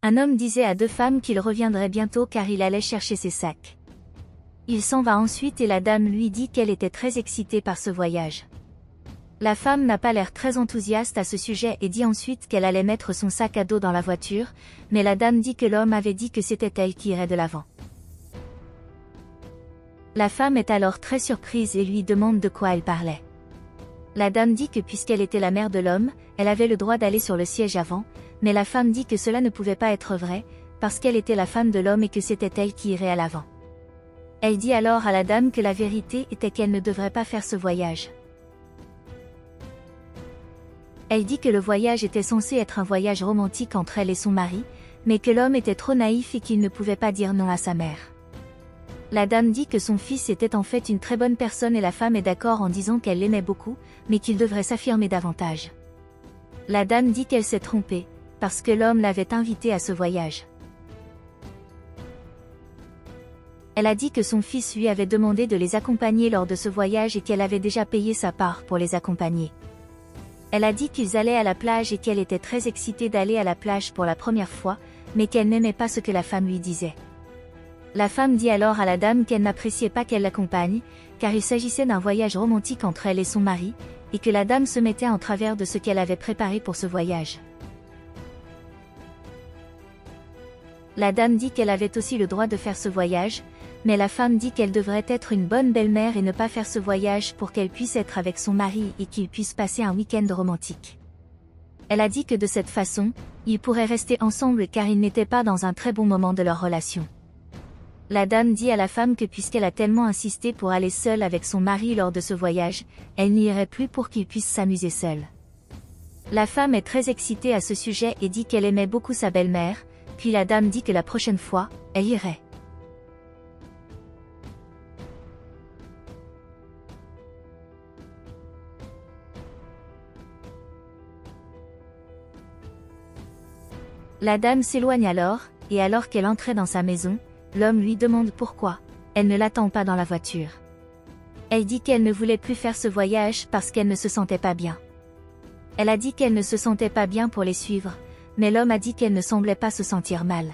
Un homme disait à deux femmes qu'il reviendrait bientôt car il allait chercher ses sacs. Il s'en va ensuite et la dame lui dit qu'elle était très excitée par ce voyage. La femme n'a pas l'air très enthousiaste à ce sujet et dit ensuite qu'elle allait mettre son sac à dos dans la voiture, mais la dame dit que l'homme avait dit que c'était elle qui irait de l'avant. La femme est alors très surprise et lui demande de quoi elle parlait. La dame dit que puisqu'elle était la mère de l'homme, elle avait le droit d'aller sur le siège avant, mais la femme dit que cela ne pouvait pas être vrai, parce qu'elle était la femme de l'homme et que c'était elle qui irait à l'avant. Elle dit alors à la dame que la vérité était qu'elle ne devrait pas faire ce voyage. Elle dit que le voyage était censé être un voyage romantique entre elle et son mari, mais que l'homme était trop naïf et qu'il ne pouvait pas dire non à sa mère. La dame dit que son fils était en fait une très bonne personne et la femme est d'accord en disant qu'elle l'aimait beaucoup, mais qu'il devrait s'affirmer davantage. La dame dit qu'elle s'est trompée, parce que l'homme l'avait invitée à ce voyage. Elle a dit que son fils lui avait demandé de les accompagner lors de ce voyage et qu'elle avait déjà payé sa part pour les accompagner. Elle a dit qu'ils allaient à la plage et qu'elle était très excitée d'aller à la plage pour la première fois, mais qu'elle n'aimait pas ce que la femme lui disait. La femme dit alors à la dame qu'elle n'appréciait pas qu'elle l'accompagne, car il s'agissait d'un voyage romantique entre elle et son mari, et que la dame se mettait en travers de ce qu'elle avait préparé pour ce voyage. La dame dit qu'elle avait aussi le droit de faire ce voyage, mais la femme dit qu'elle devrait être une bonne belle-mère et ne pas faire ce voyage pour qu'elle puisse être avec son mari et qu'ils puissent passer un week-end romantique. Elle a dit que de cette façon, ils pourraient rester ensemble car ils n'étaient pas dans un très bon moment de leur relation. La dame dit à la femme que puisqu'elle a tellement insisté pour aller seule avec son mari lors de ce voyage, elle n'y irait plus pour qu'ils puissent s'amuser seuls. La femme est très excitée à ce sujet et dit qu'elle aimait beaucoup sa belle-mère, puis la dame dit que la prochaine fois, elle irait. La dame s'éloigne alors, et alors qu'elle entrait dans sa maison, l'homme lui demande pourquoi elle ne l'attend pas dans la voiture. Elle dit qu'elle ne voulait plus faire ce voyage parce qu'elle ne se sentait pas bien. Elle a dit qu'elle ne se sentait pas bien pour les suivre, mais l'homme a dit qu'elle ne semblait pas se sentir mal.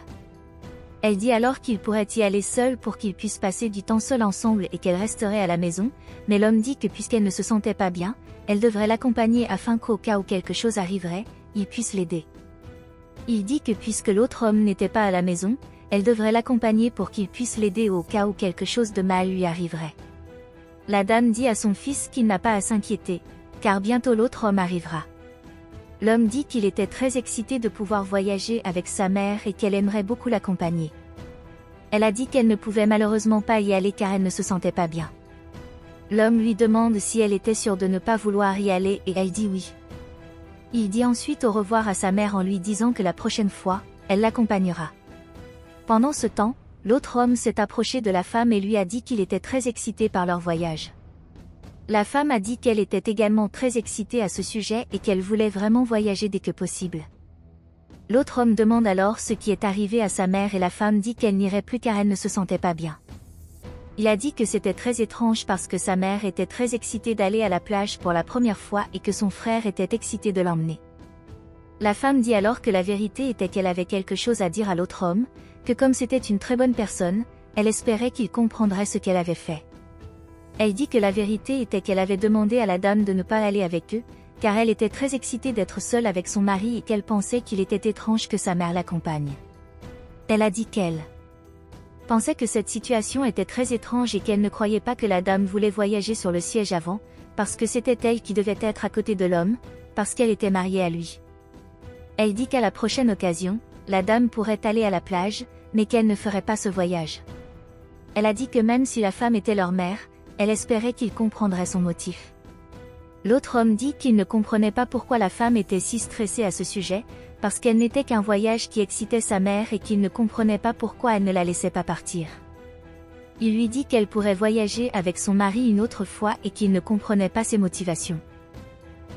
Elle dit alors qu'il pourrait y aller seul pour qu'ils puissent passer du temps seul ensemble et qu'elle resterait à la maison, mais l'homme dit que puisqu'elle ne se sentait pas bien, elle devrait l'accompagner afin qu'au cas où quelque chose arriverait, il puisse l'aider. Il dit que puisque l'autre homme n'était pas à la maison, elle devrait l'accompagner pour qu'il puisse l'aider au cas où quelque chose de mal lui arriverait. La dame dit à son fils qu'il n'a pas à s'inquiéter, car bientôt l'autre homme arrivera. L'homme dit qu'il était très excité de pouvoir voyager avec sa mère et qu'elle aimerait beaucoup l'accompagner. Elle a dit qu'elle ne pouvait malheureusement pas y aller car elle ne se sentait pas bien. L'homme lui demande si elle était sûre de ne pas vouloir y aller et elle dit oui. Il dit ensuite au revoir à sa mère en lui disant que la prochaine fois, elle l'accompagnera. Pendant ce temps, l'autre homme s'est approché de la femme et lui a dit qu'il était très excité par leur voyage. La femme a dit qu'elle était également très excitée à ce sujet et qu'elle voulait vraiment voyager dès que possible. L'autre homme demande alors ce qui est arrivé à sa mère et la femme dit qu'elle n'irait plus car elle ne se sentait pas bien. Il a dit que c'était très étrange parce que sa mère était très excitée d'aller à la plage pour la première fois et que son frère était excité de l'emmener. La femme dit alors que la vérité était qu'elle avait quelque chose à dire à l'autre homme, que comme c'était une très bonne personne, elle espérait qu'il comprendrait ce qu'elle avait fait. Elle dit que la vérité était qu'elle avait demandé à la dame de ne pas aller avec eux, car elle était très excitée d'être seule avec son mari et qu'elle pensait qu'il était étrange que sa mère l'accompagne. Elle a dit qu'elle pensait que cette situation était très étrange et qu'elle ne croyait pas que la dame voulait voyager sur le siège avant, parce que c'était elle qui devait être à côté de l'homme, parce qu'elle était mariée à lui. Elle dit qu'à la prochaine occasion, la dame pourrait aller à la plage, mais qu'elle ne ferait pas ce voyage. Elle a dit que même si la femme était leur mère, elle espérait qu'il comprendrait son motif. L'autre homme dit qu'il ne comprenait pas pourquoi la femme était si stressée à ce sujet, parce qu'elle n'était qu'un voyage qui excitait sa mère et qu'il ne comprenait pas pourquoi elle ne la laissait pas partir. Il lui dit qu'elle pourrait voyager avec son mari une autre fois et qu'il ne comprenait pas ses motivations.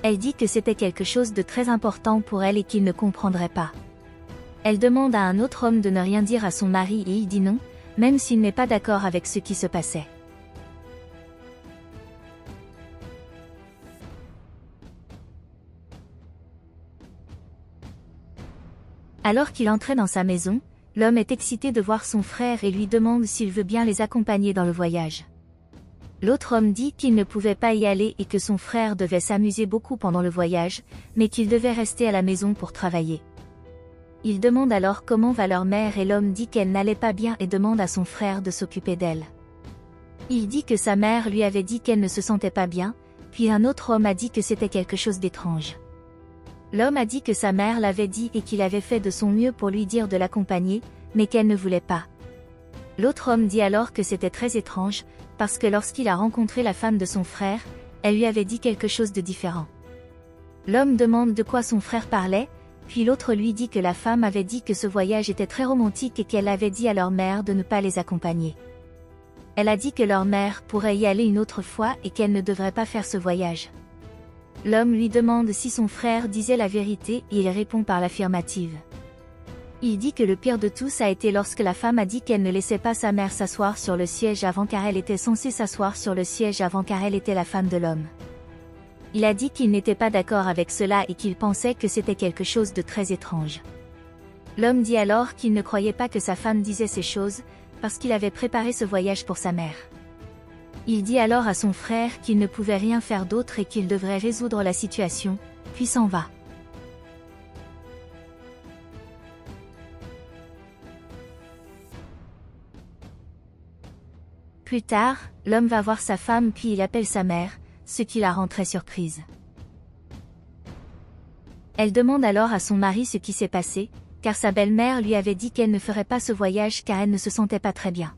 Elle dit que c'était quelque chose de très important pour elle et qu'il ne comprendrait pas. Elle demande à un autre homme de ne rien dire à son mari et il dit non, même s'il n'est pas d'accord avec ce qui se passait. Alors qu'il entrait dans sa maison, l'homme est excité de voir son frère et lui demande s'il veut bien les accompagner dans le voyage. L'autre homme dit qu'il ne pouvait pas y aller et que son frère devait s'amuser beaucoup pendant le voyage, mais qu'il devait rester à la maison pour travailler. Il demande alors comment va leur mère et l'homme dit qu'elle n'allait pas bien et demande à son frère de s'occuper d'elle. Il dit que sa mère lui avait dit qu'elle ne se sentait pas bien, puis un autre homme a dit que c'était quelque chose d'étrange. L'homme a dit que sa mère l'avait dit et qu'il avait fait de son mieux pour lui dire de l'accompagner, mais qu'elle ne voulait pas. L'autre homme dit alors que c'était très étrange, parce que lorsqu'il a rencontré la femme de son frère, elle lui avait dit quelque chose de différent. L'homme demande de quoi son frère parlait, puis l'autre lui dit que la femme avait dit que ce voyage était très romantique et qu'elle avait dit à leur mère de ne pas les accompagner. Elle a dit que leur mère pourrait y aller une autre fois et qu'elle ne devrait pas faire ce voyage. L'homme lui demande si son frère disait la vérité et il répond par l'affirmative. Il dit que le pire de tous a été lorsque la femme a dit qu'elle ne laissait pas sa mère s'asseoir sur le siège avant car elle était censée s'asseoir sur le siège avant car elle était la femme de l'homme. Il a dit qu'il n'était pas d'accord avec cela et qu'il pensait que c'était quelque chose de très étrange. L'homme dit alors qu'il ne croyait pas que sa femme disait ces choses, parce qu'il avait préparé ce voyage pour sa mère. Il dit alors à son frère qu'il ne pouvait rien faire d'autre et qu'il devrait résoudre la situation, puis s'en va. Plus tard, l'homme va voir sa femme puis il appelle sa mère, ce qui la rend très surprise. Elle demande alors à son mari ce qui s'est passé, car sa belle-mère lui avait dit qu'elle ne ferait pas ce voyage car elle ne se sentait pas très bien.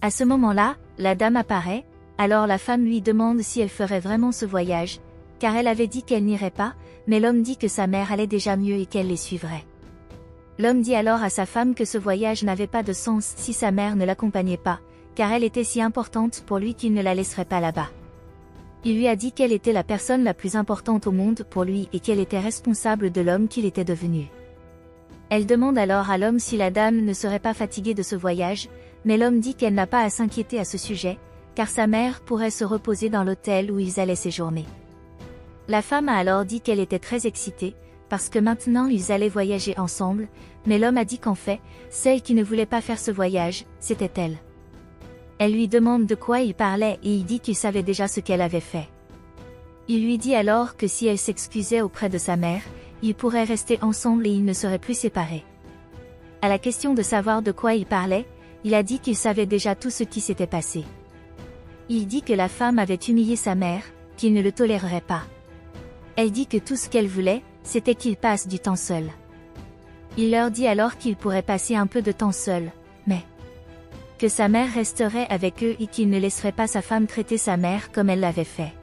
À ce moment-là, la dame apparaît, alors la femme lui demande si elle ferait vraiment ce voyage, car elle avait dit qu'elle n'irait pas, mais l'homme dit que sa mère allait déjà mieux et qu'elle les suivrait. L'homme dit alors à sa femme que ce voyage n'avait pas de sens si sa mère ne l'accompagnait pas, car elle était si importante pour lui qu'il ne la laisserait pas là-bas. Il lui a dit qu'elle était la personne la plus importante au monde pour lui et qu'elle était responsable de l'homme qu'il était devenu. Elle demande alors à l'homme si la dame ne serait pas fatiguée de ce voyage, mais l'homme dit qu'elle n'a pas à s'inquiéter à ce sujet, car sa mère pourrait se reposer dans l'hôtel où ils allaient séjourner. La femme a alors dit qu'elle était très excitée, parce que maintenant ils allaient voyager ensemble, mais l'homme a dit qu'en fait, celle qui ne voulait pas faire ce voyage, c'était elle. Elle lui demande de quoi il parlait et il dit qu'il savait déjà ce qu'elle avait fait. Il lui dit alors que si elle s'excusait auprès de sa mère, ils pourraient rester ensemble et ils ne seraient plus séparés. À la question de savoir de quoi il parlait, il a dit qu'il savait déjà tout ce qui s'était passé. Il dit que la femme avait humilié sa mère, qu'il ne le tolérerait pas. Elle dit que tout ce qu'elle voulait, c'était qu'il passe du temps seul. Il leur dit alors qu'il pourrait passer un peu de temps seul, mais que sa mère resterait avec eux et qu'il ne laisserait pas sa femme traiter sa mère comme elle l'avait fait.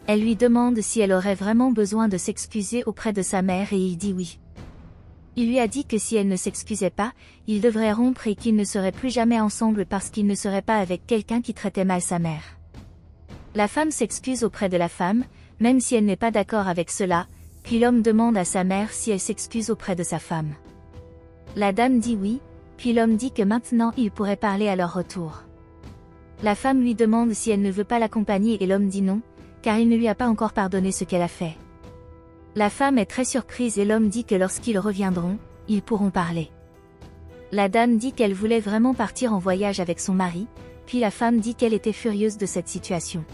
Elle lui demande si elle aurait vraiment besoin de s'excuser auprès de sa mère et il dit oui. Il lui a dit que si elle ne s'excusait pas, ils devraient rompre et qu'ils ne seraient plus jamais ensemble parce qu'il ne serait pas avec quelqu'un qui traitait mal sa mère. La femme s'excuse auprès de la femme, même si elle n'est pas d'accord avec cela, puis l'homme demande à sa mère si elle s'excuse auprès de sa femme. La dame dit oui, puis l'homme dit que maintenant ils pourraient parler à leur retour. La femme lui demande si elle ne veut pas l'accompagner et l'homme dit non, car il ne lui a pas encore pardonné ce qu'elle a fait. La femme est très surprise et l'homme dit que lorsqu'ils reviendront, ils pourront parler. La dame dit qu'elle voulait vraiment partir en voyage avec son mari, puis la femme dit qu'elle était furieuse de cette situation.